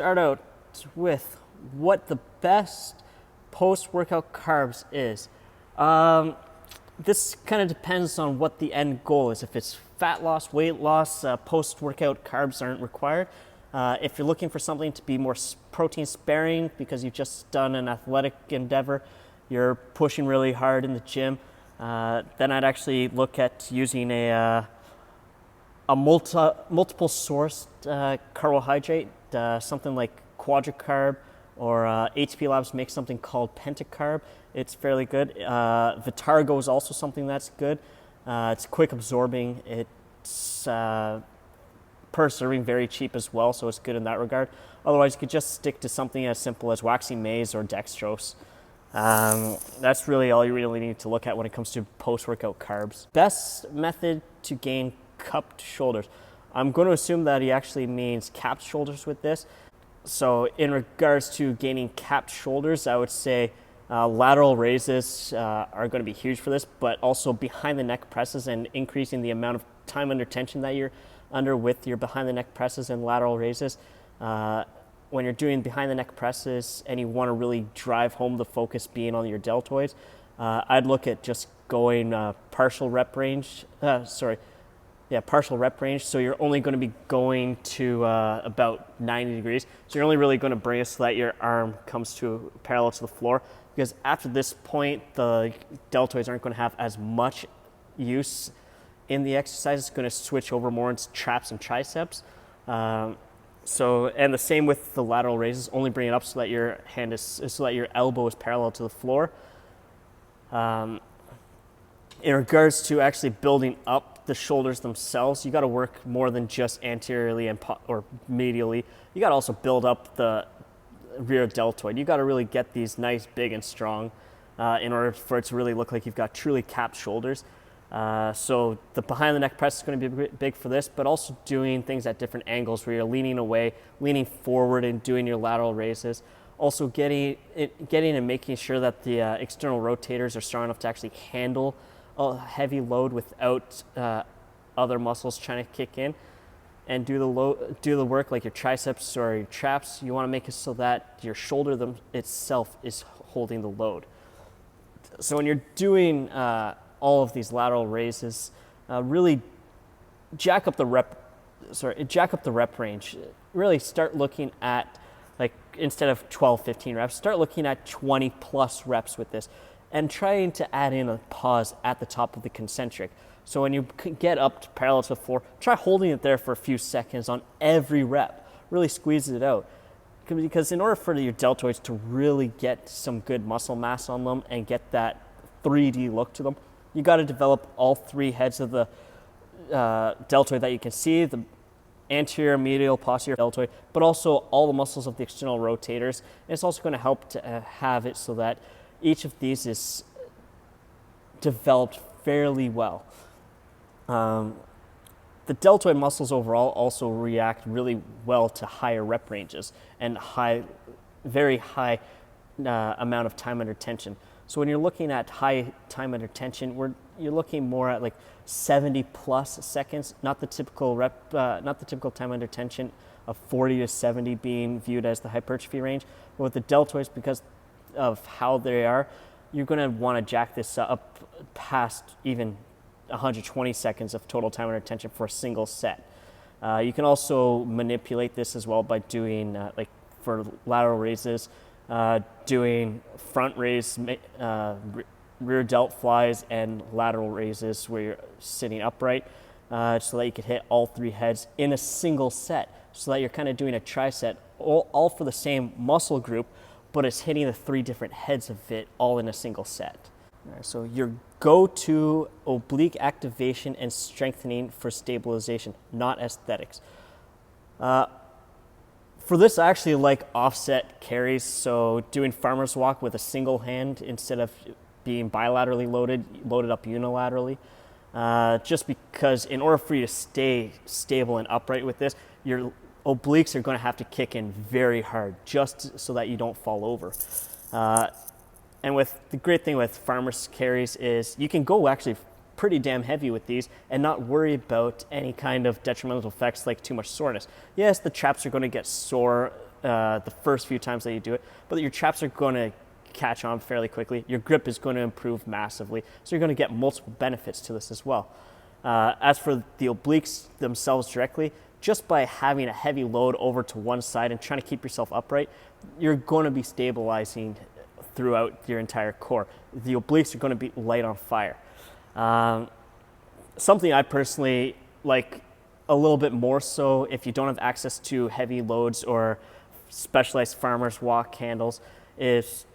Start out with what the best post-workout carbs is. This kind of depends on what the end goal is. If it's fat loss, weight loss, post-workout carbs aren't required. If you're looking for something to be more protein sparing because you've just done an athletic endeavor, you're pushing really hard in the gym, then I'd actually look at using a multiple sourced carbohydrate, something like quadricarb, or HP Labs makes something called pentacarb. It's fairly good. Vitargo is also something that's good. It's quick absorbing. It's per serving very cheap as well, so it's good in that regard. Otherwise, you could just stick to something as simple as waxy maize or dextrose. That's really all you really need to look at when it comes to post-workout carbs. Best method to gain cupped shoulders. I'm going to assume that he actually means capped shoulders with this. So in regards to gaining capped shoulders, I would say lateral raises are going to be huge for this, but also behind the neck presses and increasing the amount of time under tension that you're under with your behind the neck presses and lateral raises. When you're doing behind the neck presses and you want to really drive home the focus being on your deltoids, I'd look at just going partial rep range. Partial rep range. So you're only going to be going to about 90 degrees. So you're only really going to bring it so that your arm comes to parallel to the floor. Because after this point, the deltoids aren't going to have as much use in the exercise. It's going to switch over more into traps and triceps. And the same with the lateral raises. Only bring it up so that your elbow is parallel to the floor. In regards to actually building up the shoulders themselves, you got to work more than just anteriorly or medially. You got to also build up the rear deltoid. You got to really get these nice, big, and strong in order for it to really look like you've got truly capped shoulders. So the behind the neck press is going to be big for this, but also doing things at different angles where you're leaning away, leaning forward, and doing your lateral raises. Also getting and making sure that the external rotators are strong enough to actually handle a heavy load without other muscles trying to kick in, and do the work like your triceps or your traps. You want to make it so that your shoulder itself is holding the load. So when you're doing all of these lateral raises, really jack up the rep range. Really start looking at, like, instead of 12, 15 reps, start looking at 20 plus reps with this, and trying to add in a pause at the top of the concentric. So when you get up to parallel to the floor, try holding it there for a few seconds on every rep. Really squeeze it out. Because in order for your deltoids to really get some good muscle mass on them and get that 3D look to them, you got to develop all three heads of the deltoid that you can see, the anterior, medial, posterior deltoid, but also all the muscles of the external rotators. And it's also going to help to have it so that each of these is developed fairly well. The deltoid muscles overall also react really well to higher rep ranges and very high amount of time under tension. So when you're looking at high time under tension, you're looking more at like 70 plus seconds, not the typical time under tension of 40 to 70 being viewed as the hypertrophy range. But with the deltoids, because of how they are, you're going to want to jack this up past even 120 seconds of total time under tension for a single set. You can also manipulate this as well by doing, like for lateral raises, doing front raise, rear delt flies, and lateral raises where you're sitting upright, so that you can hit all three heads in a single set, so that you're kind of doing a tricep, all for the same muscle group, but it's hitting the three different heads of it all in a single set. All right, so your go-to oblique activation and strengthening for stabilization, not aesthetics. For this, I actually like offset carries, so doing farmer's walk with a single hand instead of being bilaterally loaded up unilaterally. Just because in order for you to stay stable and upright with this, your obliques are going to have to kick in very hard just so that you don't fall over. And the great thing with farmer's carries is you can go actually pretty damn heavy with these and not worry about any kind of detrimental effects like too much soreness. Yes, the traps are going to get sore the first few times that you do it, but your traps are going to catch on fairly quickly. Your grip is going to improve massively, so you're going to get multiple benefits to this as well. As for the obliques themselves directly, just by having a heavy load over to one side and trying to keep yourself upright, you're going to be stabilizing throughout your entire core. The obliques are going to be light on fire. Something I personally like a little bit more so if you don't have access to heavy loads or specialized farmer's walk handles is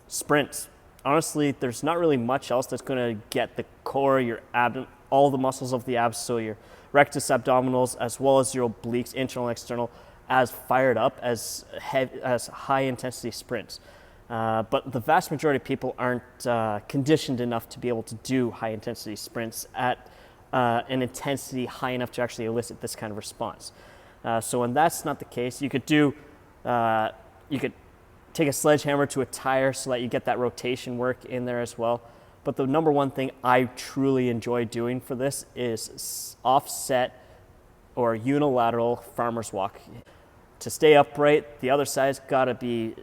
sprints. Honestly, there's not really much else that's going to get the core, your abdomen, all the muscles of the abs, so your rectus abdominals as well as your obliques, internal and external, as fired up as high intensity sprints. But the vast majority of people aren't conditioned enough to be able to do high intensity sprints at an intensity high enough to actually elicit this kind of response. So when that's not the case, you could take a sledgehammer to a tire so that you get that rotation work in there as well. But the number one thing I truly enjoy doing for this is offset or unilateral farmer's walk. To stay upright, the other side's got to be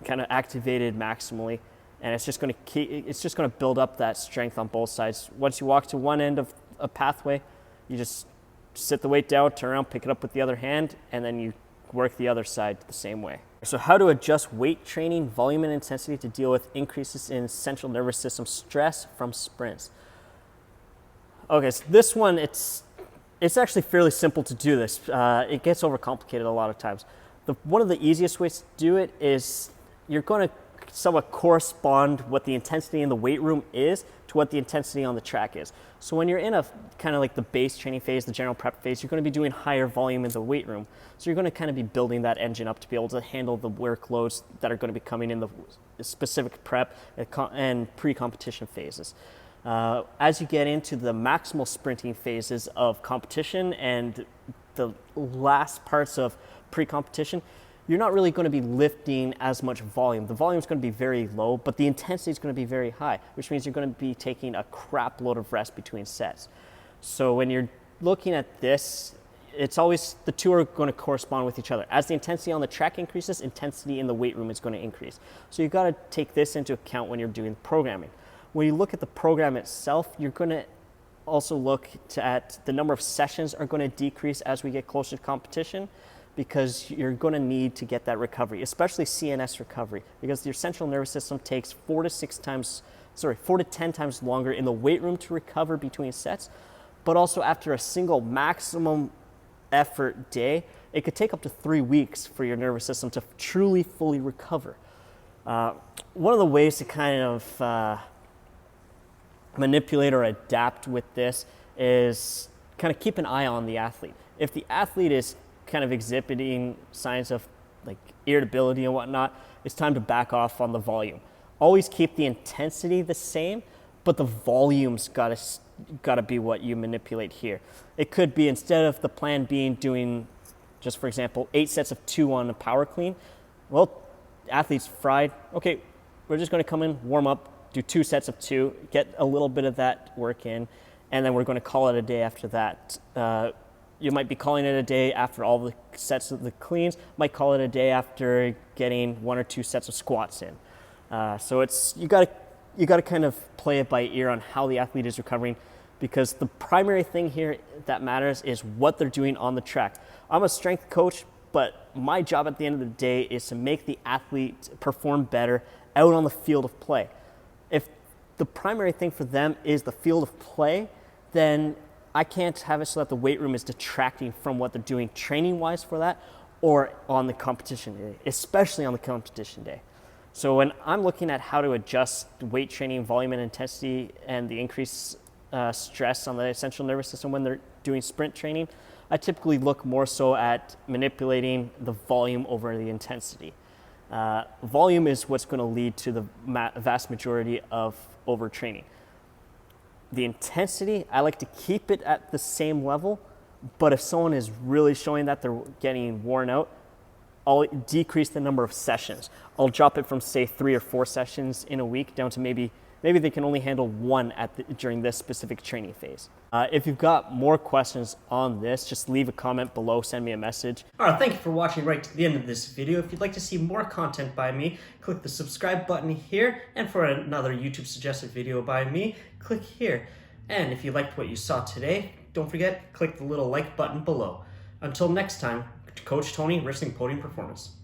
kind of activated maximally, and it's just going to build up that strength on both sides. Once you walk to one end of a pathway, you just sit the weight down, turn around, pick it up with the other hand, and then you work the other side the same way. So how to adjust weight training, volume, and intensity to deal with increases in central nervous system stress from sprints. Okay, so this one, it's actually fairly simple to do this. It gets overcomplicated a lot of times. One of the easiest ways to do it is you're going to somewhat correspond what the intensity in the weight room is to what the intensity on the track is. So when you're in a kind of like the base training phase, the general prep phase, you're going to be doing higher volume in the weight room. So you're going to kind of be building that engine up to be able to handle the workloads that are going to be coming in the specific prep and pre-competition phases. As you get into the maximal sprinting phases of competition and the last parts of pre-competition, you're not really going to be lifting as much volume. The volume is going to be very low, but the intensity is going to be very high, which means you're going to be taking a crap load of rest between sets. So when you're looking at this, it's always, the two are going to correspond with each other. As the intensity on the track increases, intensity in the weight room is going to increase. So you've got to take this into account when you're doing programming. When you look at the program itself, you're going to also look at the number of sessions are going to decrease as we get closer to competition, because you're going to need to get that recovery, especially CNS recovery, because your central nervous system takes 4 to 10 times longer in the weight room to recover between sets. But also after a single maximum effort day, it could take up to 3 weeks for your nervous system to truly fully recover. One of the ways to kind of manipulate or adapt with this is kind of keep an eye on the athlete. If the athlete is kind of exhibiting signs of like irritability and whatnot, it's time to back off on the volume. Always keep the intensity the same, but the volume's gotta be what you manipulate here. It could be, instead of the plan being doing, just for example, 8 sets of 2 on a power clean, well, athletes fried, okay, we're just gonna come in, warm up, do 2 sets of 2, get a little bit of that work in, and then we're gonna call it a day after that. You might be calling it a day after all the sets of the cleans, might call it a day after getting 1 or 2 sets of squats in. So you gotta kind of play it by ear on how the athlete is recovering, because the primary thing here that matters is what they're doing on the track. I'm a strength coach, but my job at the end of the day is to make the athlete perform better out on the field of play. If the primary thing for them is the field of play, then I can't have it so that the weight room is detracting from what they're doing training-wise for that, or on the competition day, especially on the competition day. So when I'm looking at how to adjust weight training, volume and intensity, and the increased stress on the central nervous system when they're doing sprint training, I typically look more so at manipulating the volume over the intensity. Volume is what's going to lead to the vast majority of overtraining. The intensity, I like to keep it at the same level, but if someone is really showing that they're getting worn out, I'll decrease the number of sessions. I'll drop it from, say, 3 or 4 sessions in a week down to maybe they can only handle 1 during this specific training phase. If you've got more questions on this, just leave a comment below, send me a message. All right, thank you for watching right to the end of this video. If you'd like to see more content by me, click the subscribe button here, and for another YouTube suggested video by me, click here. And if you liked what you saw today, don't forget, click the little like button below. Until next time, Coach Tony, Wrestling Podium Performance.